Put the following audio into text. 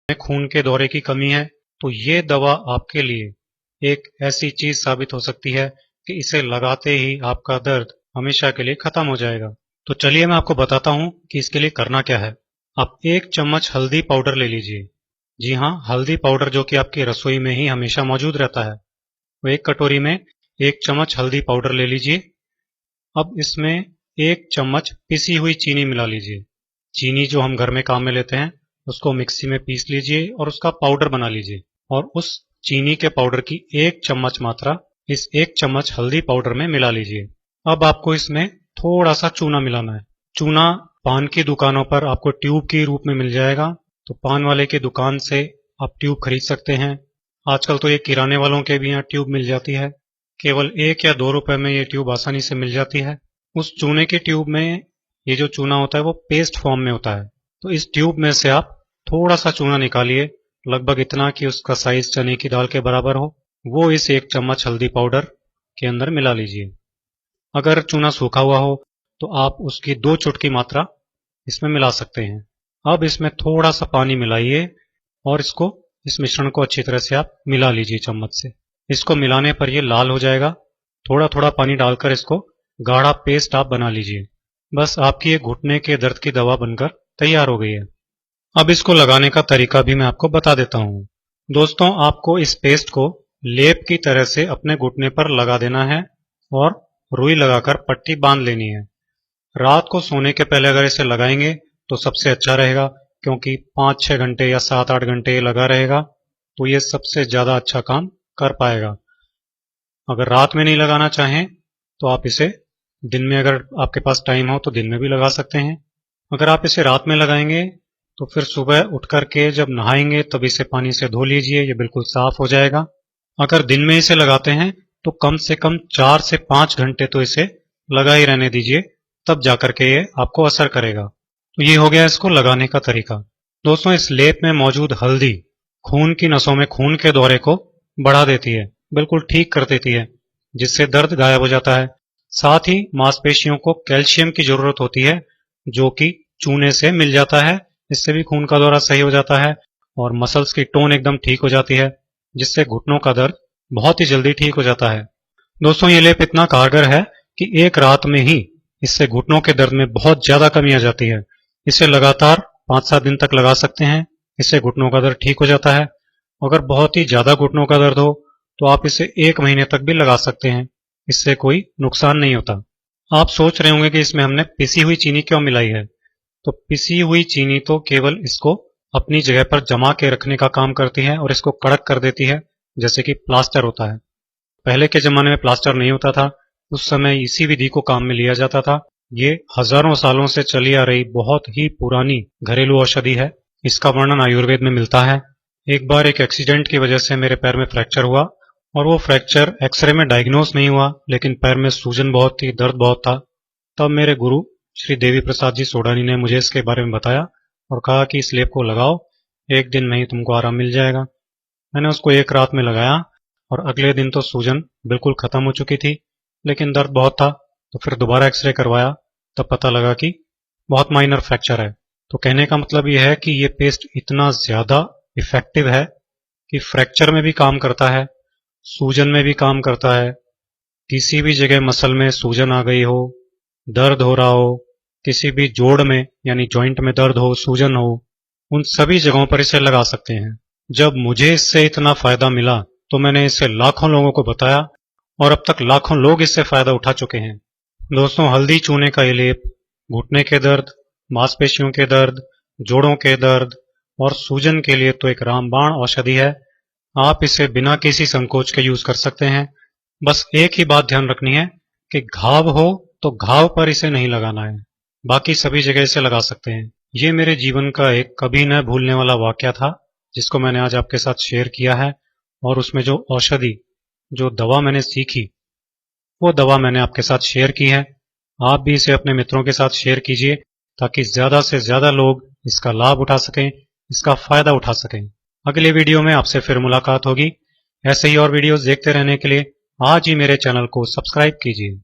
में खून के दौरे की कमी है तो ये दवा आपके लिए एक ऐसी चीज साबित हो सकती है कि इसे लगाते ही आपका दर्द हमेशा के लिए खत्म हो जाएगा। तो चलिए मैं आपको बताता हूँ कि इसके लिए करना क्या है। आप 1 चम्मच हल्दी पाउडर ले लीजिए। जी हाँ, हल्दी पाउडर जो कि आपकी रसोई में ही हमेशा मौजूद रहता है। तो 1 कटोरी में 1 चम्मच हल्दी पाउडर ले लीजिए। अब इसमें 1 चम्मच पिसी हुई चीनी मिला लीजिए। चीनी जो हम घर में काम में लेते हैं उसको मिक्सी में पीस लीजिए और उसका पाउडर बना लीजिए और उस चीनी के पाउडर की 1 चम्मच मात्रा इस 1 चम्मच हल्दी पाउडर में मिला लीजिए। अब आपको इसमें थोड़ा सा चूना मिलाना है। चूना पान की दुकानों पर आपको ट्यूब के रूप में मिल जाएगा, तो पान वाले की दुकान से आप ट्यूब खरीद सकते हैं। आजकल तो ये किराने वालों के भी यहाँ ट्यूब मिल जाती है। केवल 1 या 2 रुपए में ये ट्यूब आसानी से मिल जाती है। उस चूने की ट्यूब में ये जो चूना होता है वो पेस्ट फॉर्म में होता है। तो इस ट्यूब में से आप थोड़ा सा चूना निकालिए, लगभग इतना कि उसका साइज चने की दाल के बराबर हो। वो इस 1 चम्मच हल्दी पाउडर के अंदर मिला लीजिए। अगर चूना सूखा हुआ हो तो आप उसकी 2 चुटकी मात्रा इसमें मिला सकते हैं। अब इसमें थोड़ा सा पानी मिलाइए और इस मिश्रण को अच्छी तरह से आप मिला लीजिए चम्मच से। इसको मिलाने पर ये लाल हो जाएगा। थोड़ा थोड़ा पानी डालकर इसको गाढ़ा पेस्ट आप बना लीजिए। बस आपकी ये घुटने के दर्द की दवा बनकर तैयार हो गई है। अब इसको लगाने का तरीका भी मैं आपको बता देता हूँ। दोस्तों, आपको इस पेस्ट को लेप की तरह से अपने घुटने पर लगा देना है और रुई लगाकर पट्टी बांध लेनी है। रात को सोने के पहले अगर इसे लगाएंगे तो सबसे अच्छा रहेगा, क्योंकि 5-6 घंटे या 7-8 घंटे ये लगा रहेगा तो ये सबसे ज्यादा अच्छा काम कर पाएगा। अगर रात में नहीं लगाना चाहें तो आप इसे दिन में, अगर आपके पास टाइम हो तो दिन में भी लगा सकते हैं। अगर आप इसे रात में लगाएंगे तो फिर सुबह उठ करके जब नहाएंगे तब इसे पानी से धो लीजिए, ये बिल्कुल साफ हो जाएगा। अगर दिन में इसे लगाते हैं तो कम से कम 4 से 5 घंटे तो इसे लगा ही रहने दीजिए, तब जाकर के ये आपको असर करेगा। तो ये हो गया इसको लगाने का तरीका। दोस्तों, इस लेप में मौजूद हल्दी खून की नसों में खून के दौरे को बढ़ा देती है, बिल्कुल ठीक कर देती है, जिससे दर्द गायब हो जाता है। साथ ही मांसपेशियों को कैल्शियम की जरूरत होती है, जो कि चूने से मिल जाता है। इससे भी खून का दौरा सही हो जाता है और मसल्स की टोन एकदम ठीक हो जाती है, जिससे घुटनों का दर्द बहुत ही जल्दी ठीक हो जाता है। दोस्तों, ये लेप इतना कारगर है कि एक रात में ही इससे घुटनों के दर्द में बहुत ज्यादा कमी आ जाती है। इसे लगातार 5-7 दिन तक लगा सकते हैं, इससे घुटनों का दर्द ठीक हो जाता है। अगर बहुत ही ज्यादा घुटनों का दर्द हो तो आप इसे 1 महीने तक भी लगा सकते हैं, इससे कोई नुकसान नहीं होता। आप सोच रहे होंगे कि इसमें हमने पिसी हुई चीनी क्यों मिलाई है। तो पिसी हुई चीनी तो केवल इसको अपनी जगह पर जमा के रखने का काम करती है और इसको कड़क कर देती है, जैसे कि प्लास्टर होता है। पहले के जमाने में प्लास्टर नहीं होता था, उस समय इसी विधि को काम में लिया जाता था। ये हजारों सालों से चली आ रही बहुत ही पुरानी घरेलू औषधि है। इसका वर्णन आयुर्वेद में मिलता है। एक बार एक एक्सीडेंट की वजह से मेरे पैर में फ्रैक्चर हुआ और वो फ्रैक्चर एक्सरे में डायग्नोस नहीं हुआ, लेकिन पैर में सूजन बहुत थी, दर्द बहुत था। तब मेरे गुरु श्री देवी प्रसाद जी सोडानी ने मुझे इसके बारे में बताया और कहा कि इस लेप को लगाओ, 1 दिन में ही तुमको आराम मिल जाएगा। मैंने उसको 1 रात में लगाया और अगले दिन तो सूजन बिल्कुल खत्म हो चुकी थी, लेकिन दर्द बहुत था। तो फिर दोबारा एक्सरे करवाया, तब पता लगा कि बहुत माइनर फ्रैक्चर है। तो कहने का मतलब यह है कि ये पेस्ट इतना ज्यादा इफेक्टिव है कि फ्रैक्चर में भी काम करता है, सूजन में भी काम करता है। किसी भी जगह मसल में सूजन आ गई हो, दर्द हो रहा हो, किसी भी जोड़ में यानी जॉइंट में दर्द हो, सूजन हो, उन सभी जगहों पर इसे लगा सकते हैं। जब मुझे इससे इतना फायदा मिला तो मैंने इसे लाखों लोगों को बताया और अब तक लाखों लोग इससे फायदा उठा चुके हैं। दोस्तों, हल्दी चूने का ये लेप घुटने के दर्द, मांसपेशियों के दर्द, जोड़ों के दर्द और सूजन के लिए तो एक रामबाण औषधि है। आप इसे बिना किसी संकोच के यूज कर सकते हैं। बस एक ही बात ध्यान रखनी है कि घाव हो तो घाव पर इसे नहीं लगाना है, बाकी सभी जगह इसे लगा सकते हैं। ये मेरे जीवन का एक कभी न भूलने वाला वाकया था, जिसको मैंने आज आपके साथ शेयर किया है। और उसमें जो औषधि, जो दवा मैंने सीखी, वो दवा मैंने आपके साथ शेयर की है। आप भी इसे अपने मित्रों के साथ शेयर कीजिए, ताकि ज्यादा से ज्यादा लोग इसका लाभ उठा सकें, इसका फायदा उठा सकें। अगले वीडियो में आपसे फिर मुलाकात होगी। ऐसे ही और वीडियोस देखते रहने के लिए आज ही मेरे चैनल को सब्सक्राइब कीजिए।